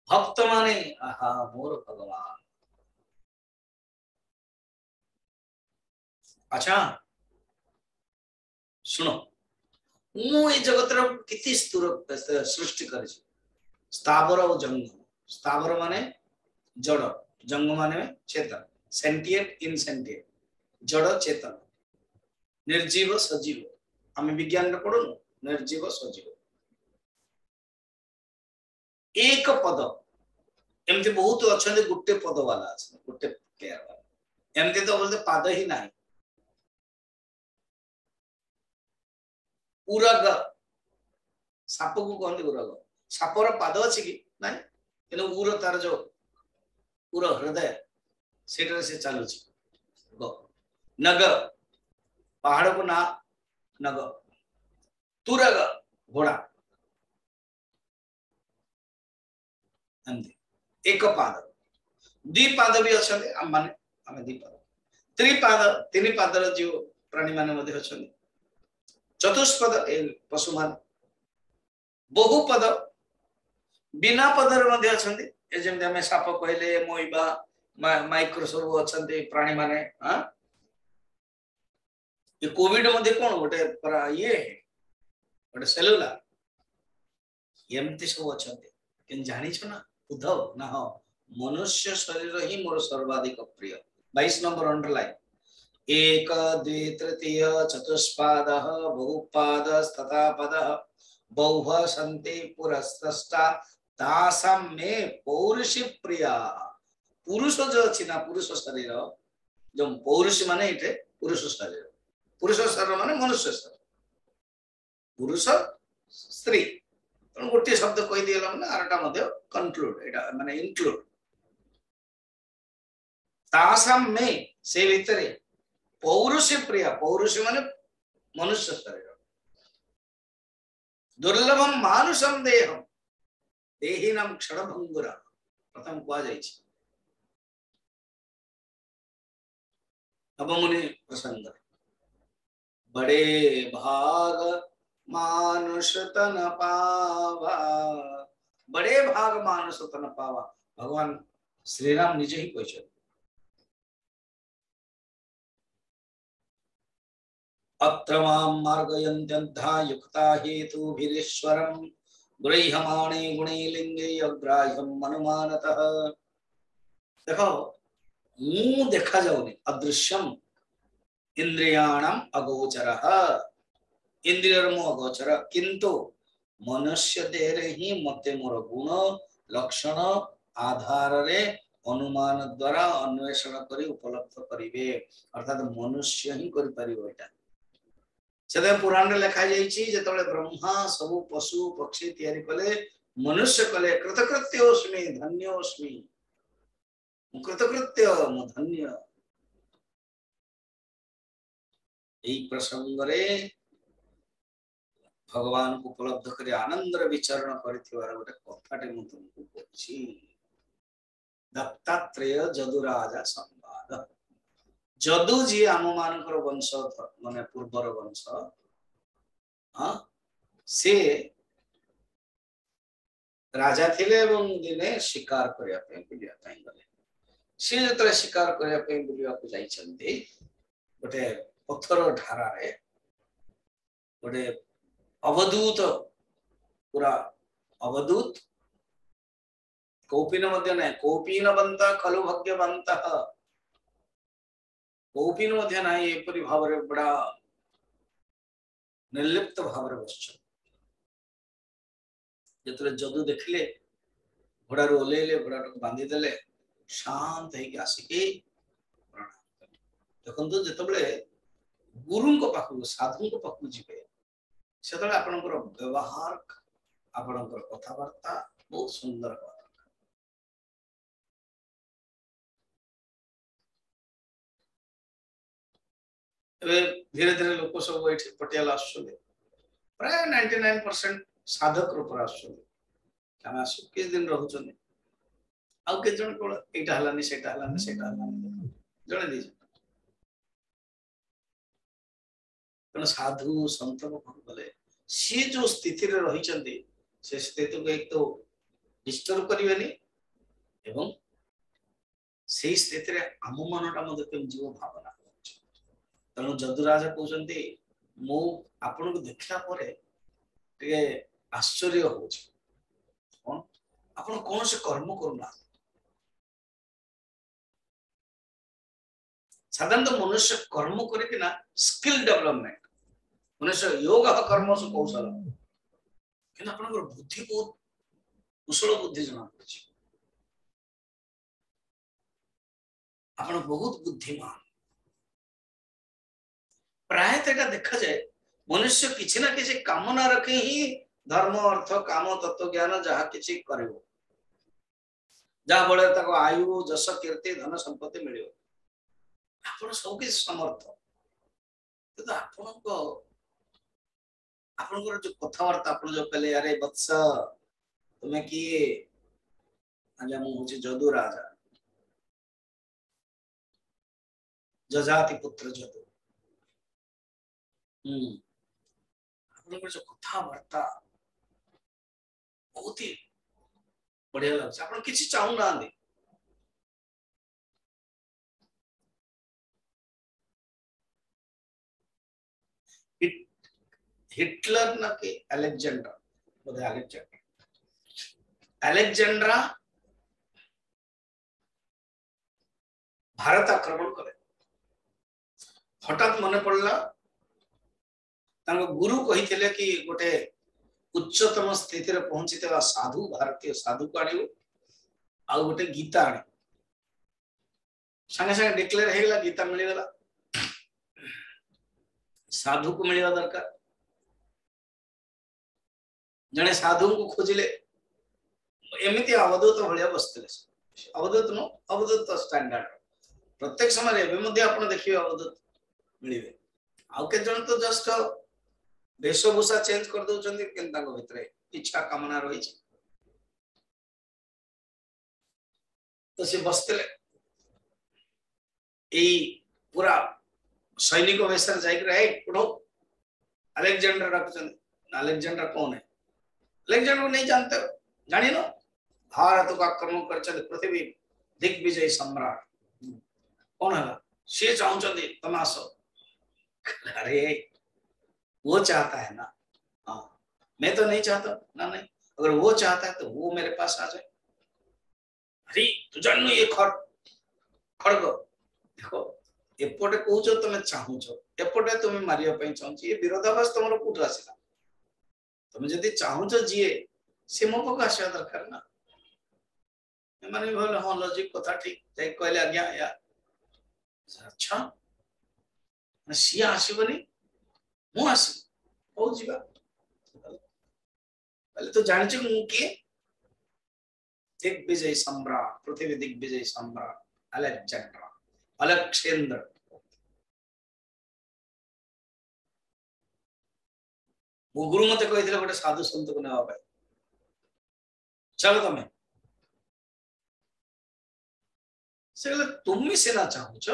भक्त माने आहा मोर भगवान। अच्छा सुनो मु ए जगतर किति स्तूर सृष्टि कर स्थावर और जंगम स्थावर माने जड़ जंग माने चेतन सेंटिएंट इनसेंटिएंट जड़ चेतन निर्जीव सजीव आम विज्ञान रे पढ़ो निर्जीव सजीव एक पद एमती बहुत अच्छा गोटे पद वाला अच्छा गोटे पेयर वाला एमती तो बोलते पाद ही ना उरग साप को कहते उरग सापर पाद अच्छी कि ना कि उर तार जो उर हृदय से चलुची नग पहाड़ को ना नग तुरग घोड़ा एक पाद द्विपाद भी अच्छा माने आम द्विपाद त्रिपाद तीन पाद जो प्राणी माने अच्छा चतुष्पद पशु मान बहुपद बिना पदर अच्छा साप कहले मोइबा माइक्रोसोव अच्छा प्राणी माने ये कोविड मध्य कौन गोटे ये गोटे सेलुलार एमती सब अच्छा कि जानी ना उद्धव ना हाँ मनुष्य शरीर ही मोर सर्वाधिक प्रिय 22 नंबर अंडरलाइन एक द्वि तृतीय चतुष्पाद बहुपाद तथा पद बहु सन्ति पुरस्ता तासाम में पौरुषी प्रिया पुरुष जो अच्छी ना पुरुष शरीर जो पौरुष माने इटे पुरुष शरीर माने मनुष्य शरीर पुरुष स्त्री गोटे शब्द कही दिला माने आरटा मध्य कंक्लूड एटा माने इंक्लूड तासाम में से भीतरे पौरुष प्रिया पौरुष माने मनुष्य शरीर दुर्लभम मानुषम देहम देहिनम क्षणभंगुरा प्रथम कहा जाय छी अब मुनि प्रसंग बड़े भाग मानुष तन पावा बड़े भाग मानुष तन पावा भगवान श्री राम निजे ही कहते अत्र मां मार्गयन्त्यन्धा युक्ता हेतुभिरीश्वरं गृह्यमाणे गुणे लिंगे अग्राह्यम अनुमानतः देखो मुंह देखा जाऊनी अदृश्यम इंद्रियाणाम अगोचरः इंद्रियर मुंह अगोचर किंतु मनुष्य देह ही मते मोर गुण लक्षण आधार रे अनुमान द्वारा अन्वेषण करी उपलब्ध करिवे अर्थात मनुष्य ही करि परिबो एटा से पुराण रे लिखा जाइछि जेतबे ब्रह्मा सब पशु पक्षी तैयारी कले मनुष्य कले कृतकृत्योस्मि धन्योस्मि कृतकृत्य मु धन्य एई प्रसंग रे भगवान को उपलब्ध करे आनंद रे विचरण करथिवार गोटे कथाटे मु तुमको कहछि दत्तात्रेय जदुराजा संवाद जदु जी आम मानकर वंश माने पूर्वर वंश हाँ से राजा थिले एवं दिने शिकार करिया पे बुलिया ताई गले से जतरे शिकार करिया पे बुलिया को जाई छंती गोटे पत्थर ढारा रे गोटे अवधूत पूरा अवधूत कौपीन मध्य नहीं कौपीनवंत खलु भाग्यवंत कौपिन मध्य नाही एपरि भाव रे बड़ा निर्लिप्त भाव रे बसछ जतरे जदू देखले घोड़ा रो ओलेले घोड़ा को बांधी देले शांत है कि आसिके प्रणाम देखंतु जतबले गुरु को पाखु साधु को पाखु जिबे सेतले आपनकर व्यवहार आपनकर कथावार्ता बहुत सुंदर हो धीरे धीरे लोक सब ये पटियाला प्राय 99% साधक रूप किस दिन रोचन आउ के जन को एटा हलानी सेटा हलानी सेटा हलानी जने दी जन साधु संत को बोले सी जो स्थिति रे रही चंदी से स्थिति को एक तो डिस्टर्ब करिवेनी एवं से स्थिति रे आम मनटा मते केम जीव भावना तेणु जदुराज कहते मु आपण को देखला परे टे आश्चर्य हो आपण कौन से कर्म करना साधारणतः मनुष्य कर्म करके ना स्किल डेवलपमेंट मनुष्य योग कर्म से कौशल कि आपण बुद्धि बहुत कुशल बुद्धि जना पड़ी आपण बहुत बुद्धिमान प्रायतः देखा जाए मनुष्य किसी ना किसी कामना रखे ही धर्म अर्थ काम तत्व ज्ञान जहाँ किसी करिवो जहाँ बड़े तक आयु जस कीर्ति धन संपत्ति मिले आपण सब किसी समर्थ तो आपनकर जो कथावार्ता आपण जो कहले अरे वत्स तुम्हें किए आज हम होचे जदू राजा जजाति पुत्र जदू जो कथावार्ता बहुत ही बढ़िया लगे आप किसी चाहू ना हिटलर ना कि अलेक्जेंडर बोधे अलेक्जेंड्रा भारत आक्रमण करे हठात मन पड़ला गुरु कही कि गोटे उच्चतम स्थिति रे पहुंची साधु भारतीय साधु को आनियो आ गोटे गीता आनी संगे संगे डिक्लेयर हो गला गीता मिल गला साधु को मिलवा दरकार जने साधु को खोजिले एमिति अवधूत भाया बसते अवधूत नो अवधूत स्टैंडर्ड प्रत्येक समय आपण देखिए अवधूत मिले आउ के जन तो जस्ट वेशभूषा चेंज कर दउचंदी केनता को भितरे इच्छा कामना रही तो से बसते पूरा सैनिक वेशर जाइक उठो अलेक्जेंडर रखुचंदी अलेक्जेंडर कौन है अलेक्जेंडर को नहीं जानते हो जानी नो भारत को आक्रमण कर पृथ्वी दिग्विजय सम्राट कौन है सी चाहते तमाशो अरे वो चाहता है ना हाँ मैं तो नहीं चाहता ना नहीं अगर वो चाहता है तो वो मेरे पास आ जाए अरे तू जानू ये खड़ग देखो एपटे कहूच तुम चाहूच एपटे तुम मारिया चाहूच ये विरोधाभास तुम कौट आसला तुम जदि चाहूच जीए सी मो पाक आसवा दरकार ना मैंने भाई हाँ लॉजिक कथा ठीक कहले आज्ञा या अच्छा सी आसबनी मु आस हो जीवा पहले तो जान छु मु के दिग्विजय सम्राट पृथ्वी दिग्विजय सम्राट अलेक्जेंडर अलेक्सेंडर मो गुरु मते कहिथिले गोटे साधु संत को नेवा भाई चलो तमे से कहले तुम सीना चाहूच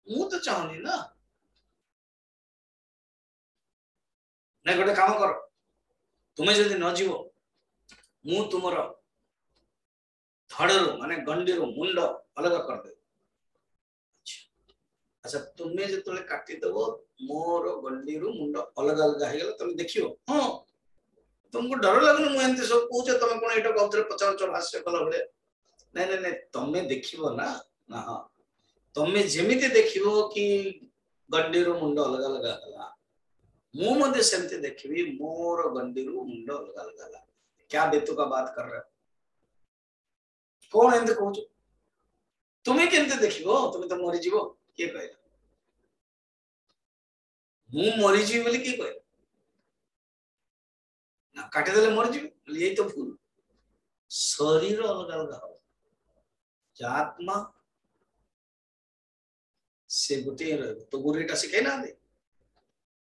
मु तो चाहनी ना नहीं गोटे काम कर तुम्हें जदि न जीव मु तुमर धड़रू माने गंडीरू मुंड अलग कर दे अच्छा तुम्हें जो काटिदेव मोर गंडीरू मुंड अलग अलग हो तुम देखियो हाँ तुमको डर लगुन मुझे सब कहे तुम कौन ये पचार हास्य कल भाई नहीं नहीं नहीं तुम्हें देखियो ना ना हाँ तुम्हें जेमिति देखिबो कि गंडी रो मुंड अलग अलग हला मु मध्य सेमते देखिबी मोर गंडी रो मुंड अलग अलग हला क्या बेतु का बात कर रहे हो कौन एंते कहू तुम्हें केमते देखिबो तुम्हें तो मरि जीवो के कहला मु मरि जीव बोली के कहला ना काटे देले मरि जीव यही तो भूल शरीर अलग अलग हो आत्मा से गोटे तो गुरुटा शिखाई ना दे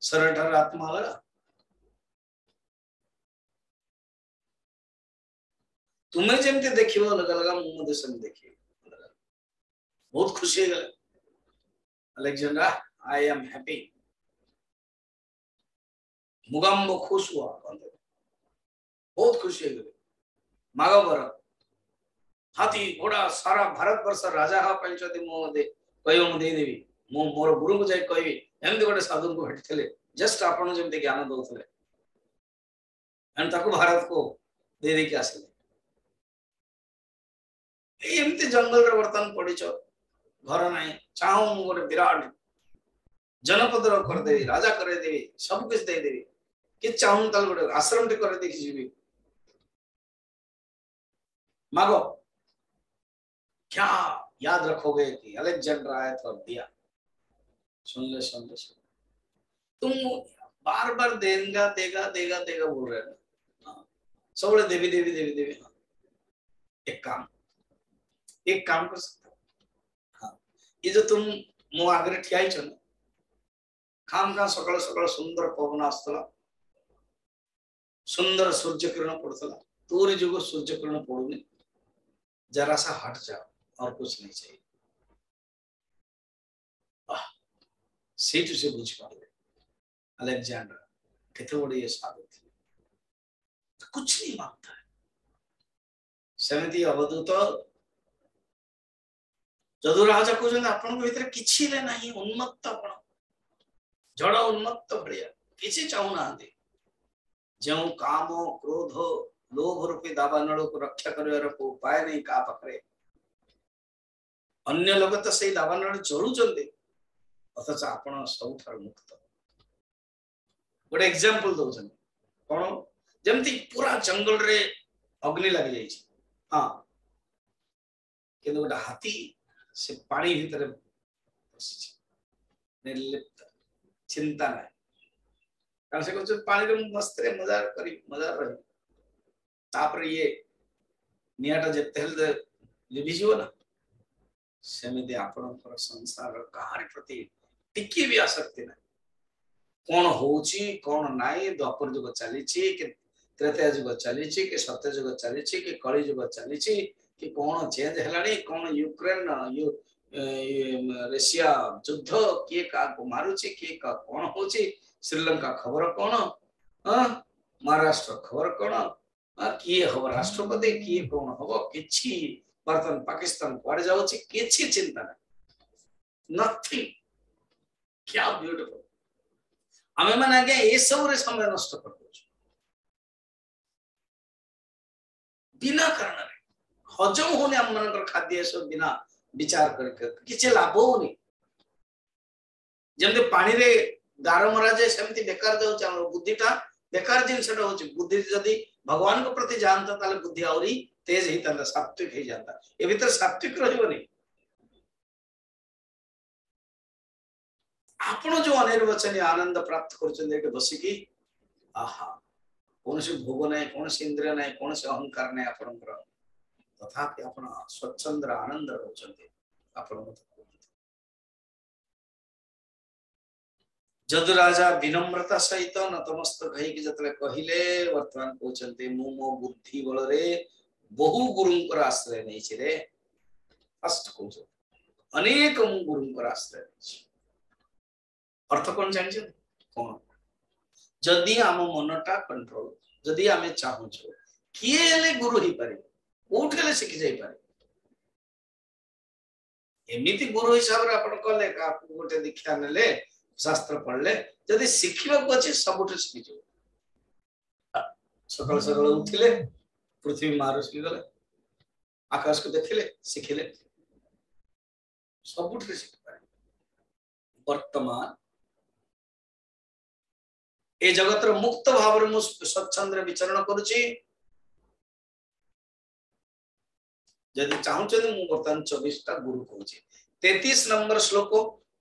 शरीर ठार आत्मा अलग तुम्हें जेमते देखिबो अलग अलग मु मधे सेम देखिबो बहुत खुशी गले Alexander I am happy Mugam खुश हुआ बहुत खुशी गले मागबर हाथी घोड़ा सारा भारत वर्ष राजा हा पंचदी मो दे कहियो मु दे देबी मो मोर गुरु को जाय कहबी एमते गोटे साधु को भेटथिले जस्ट आपण जेमते ज्ञान दउथले एन ताको भारत को दे दे के आसले एमते जंगल रे वर्तन पडिचो घर नाही चाहू मु गोटे विराट जनपद रो कर देबी राजा करे देबी सब कुछ दे देबी कि चाहू तल गोटे आश्रम टे करे देखि जीबी मागो क्या याद रखोगे कि अलेक्जेंडर आया तो दिया सुन ले तुम बार बार देगा देगा देगा देगा बोल रहे हैं सब देवी देवी देवी देवी हाँ एक काम कर सकते हाँ ये जो तुम मो आगे ठिया ना खाम खा सकाल सकाल सुंदर पवन आसला सुंदर सूर्य किरण पड़ता तोरी जो सूर्य किरण पड़ुनी जरा सा हट जाओ और कुछ नहीं चाहिए सीट से बुझ पा अलेक्जेंडर कितने बड़े ये साधु थे कुछ नहीं मांगता है सेमती अवधूत जदु राजा कहते आपण भीतर किछि ले नाही उन्मत्त आपण जड़ उन्मत्त भलिया किछि चाहू ना जो काम क्रोध लोभ रूपी दावानल को रक्षा कर उपाय नहीं का पाखरे अन्य लोग तो से दावानल जलुचंदे अथच आपण सबठार मुक्त गोटे एग्जांपल दउछन कोन जेमती पूरा जंगल रे अग्नि लग जाई छी हां किंतु गोटे हाथी से पानी भीतर बसी छी निर्लिप्त चिंता नहीं कारण से कुछ पानी रे मस्त रे मजा रही तापर ये नियाटा जेते हेल लिबि जीव ना सेमिति आपणकर संसार कहानी प्रति टिकी भी आसक्ति ना कौन होची कौन नाई द्वापर युग चली कि त्रेता युग चली कि सत्य युग चली कि कली युग चली कि कौन चेंज हेलानी कौन यूक्रेन रशिया युद्ध किए का को मारुची किए का कौन होची श्रीलंका खबर कौन महाराष्ट्र खबर कौन किए हम राष्ट्रपति किए कौन हम किछि बर्तन पाकिस्तान कुआड़े जाउची किछि चिंता नहीं नथिंग क्या ब्यूटीफुल आमे माने आगे ए सब रे समय नष्ट कर दो बिना कारण रे हजम होने हम मनकर खाद्य सब बिना विचार करके किछि लाभ होनी जेमते पानी रे गार मरा जाए सेमती बेकार जाउ हमर बुद्धिटा बेकार जिनसटा होची बुद्धि जदी भगवान को प्रति जानता ताले बुद्धि औरी तेज ही तंदा सात्विक ही जाता ए भीतर सात्विक रहबनी आपण जो अनिर्वचनीय आनंद प्राप्त करछन एके बसिकी आहा कौन से भोग नहीं कौन से इंद्रिय नहीं कौन से अहंकार नहीं आपणकर तथापि आपण स्वच्छंद आनंद रहउछन्ते आपण मत जदु राजा विनम्रता सहित नतमस्तक है कि जतले कहिले वर्तमान कहउछन्ते मो बुद्धि बल रे बहु गुरुंकर आश्रय नहीं छी रे फर्स्ट कहउछ अनेक मु गुरुंकर आश्रय नहीं अर्थ कौन जानि कौन जदि आम मनटा कंट्रोल जदि आमे चाहू किए ले गुरु ही पारे कोठले सिखि जाई पारे एमिति गुरु हिसाब रे आपण कले का गोटे दीक्षा नेले शास्त्र पढ़ले जदि सिखिबा को अछि सबुठ सिखि जो सकाल सकाल उठिले पृथ्वी मारुस की गले आकाश को देखिले सिखिले सबुठे शिखि पारे वर्तमान ए जगत रो मुक्त भाव रे मु स्वच्छंद रे विचरण करूची जदि चाहूचंदी मु वर्तमान 24 टा गुरु कहूची 33 नंबर श्लोक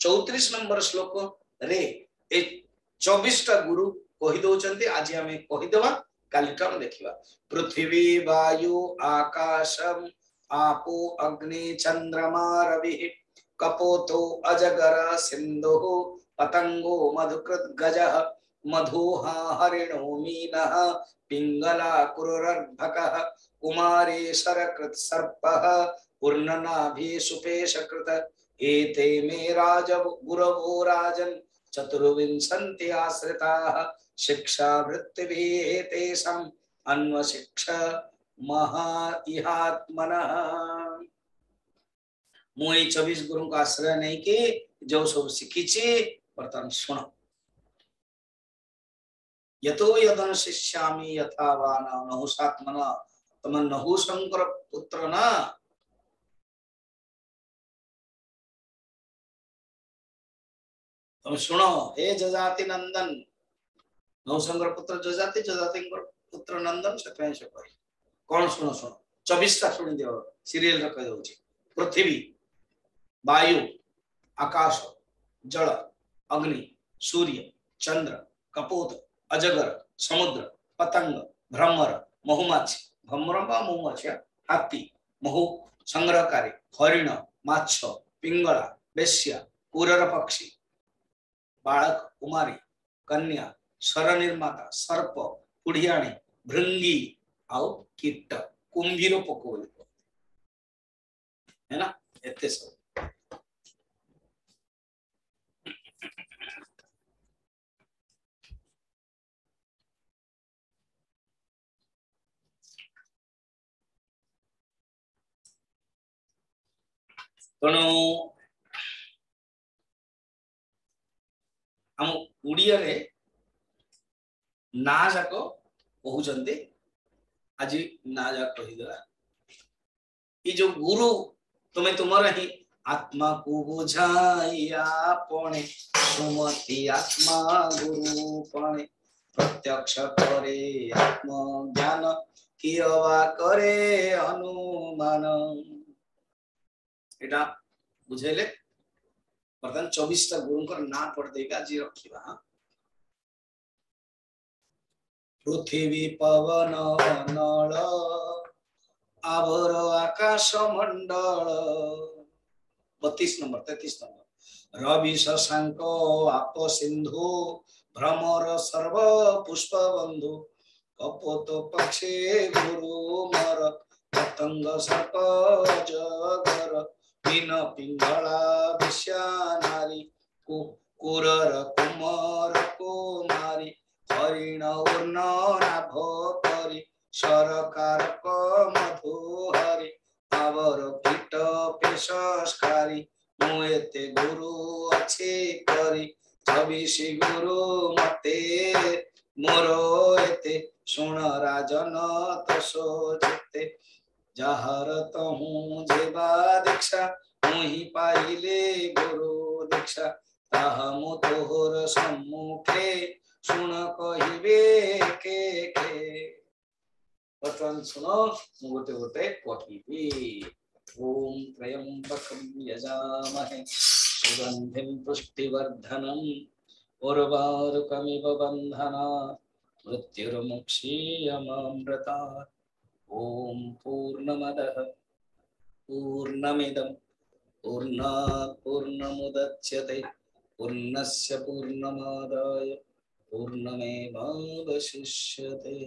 34 नंबर श्लोक रे ए 24 टा गुरु कहि दउचंती आज हमें कहि देबा कालिका हम देखिबा पृथ्वी वायु आकाशम आपो अग्नि चंद्रमा रवि कपोतो अजगर सिंधु पतंगो मधुकृत गजः मधुहा हरिणो मीनः पिंगला कुरुरर्भकः कुमारी शरकृत सर्पः पूर्णनाभि सुपेशकृत एते मे राज गुरवो राजन् चतुर्विंशति आश्रिताः शिक्षा वृत्तिभिः तेषाम् अन्वशिक्षा महा इहात्मनः मुई 24 गुरु का आश्रय नहीं कि जो सब शिखिची वर्तमान सुन यतो यदन शिष्यामि यथा वाना नहुषात्मना तम नहुशंकर पुत्र ना तुम सुनो हे जजाति नंदन नहुशंकर पुत्र जजाति पुत्र नंदन से कही कौन सुनो सुनो 24 टा सुनी दियो सीरियल रख दउची पृथ्वी वायु आकाश जल अग्नि सूर्य चंद्र कपोत अजगर समुद्र पतंग भ्रमर महुमाछी भ्रमर बा महुमाछी हाथी महु संग्रहकारी हरिण माछ पिंगला बेश्या कुरर पक्षी बालक कुमारी कन्या शर निर्माता सर्प कुढ़ियाणी भृंगी आउ कीट कुंभीर पको है ना एते सब तेणु आम उड़िया रे ना जाक कहते आज ना जाक कहीदेला ये जो गुरु तुम्हें तुमर ही आत्मा को बुझाइया पणे सुमति आत्मा गुरु पणे प्रत्यक्ष करे आत्म ज्ञान कियवा करे अनुमान एटा बुझेले वर्तमान 24 टा गुरुंकर ना पढ़ देगा जी रखिबा पृथ्वी पवन नल आवर आकाश मंडल 32 नंबर 33 नंबर रवि शशांक आप सिंधु भ्रमर सर्व पुष्प बंधु कपोत पक्षी गुरु मर पतंग सर्प जगर मीन पिंगला विश्या नारी कुरर कुमार कुमारी हरिण उर्ण नाभ परी सरकार मधुहरी आवर कीट पेशकारी मुएते गुरु अच्छे करी 24 गुरु मते मोरो एते सुन राजन तसो जेते जहर तहु जेबा दीक्षा मुहि पाइले गुरु दीक्षा ताहा मु तोहर सम्मुखे सुन कहिबे के वर्तमान सुनो गोटे गोटे कहिबी ओम त्र्यंबकं यजामहे सुगंधिं पुष्टिवर्धनम् उर्वारुकमिव बन्धनात् मृत्युर्मुक्षीयमामृतात् ओम पूर्णमदः पूर्णमिदं पूर्णात् पूर्णमुदच्यते पूर्णस्य पूर्णमादाय पूर्णमेवावशिष्यते।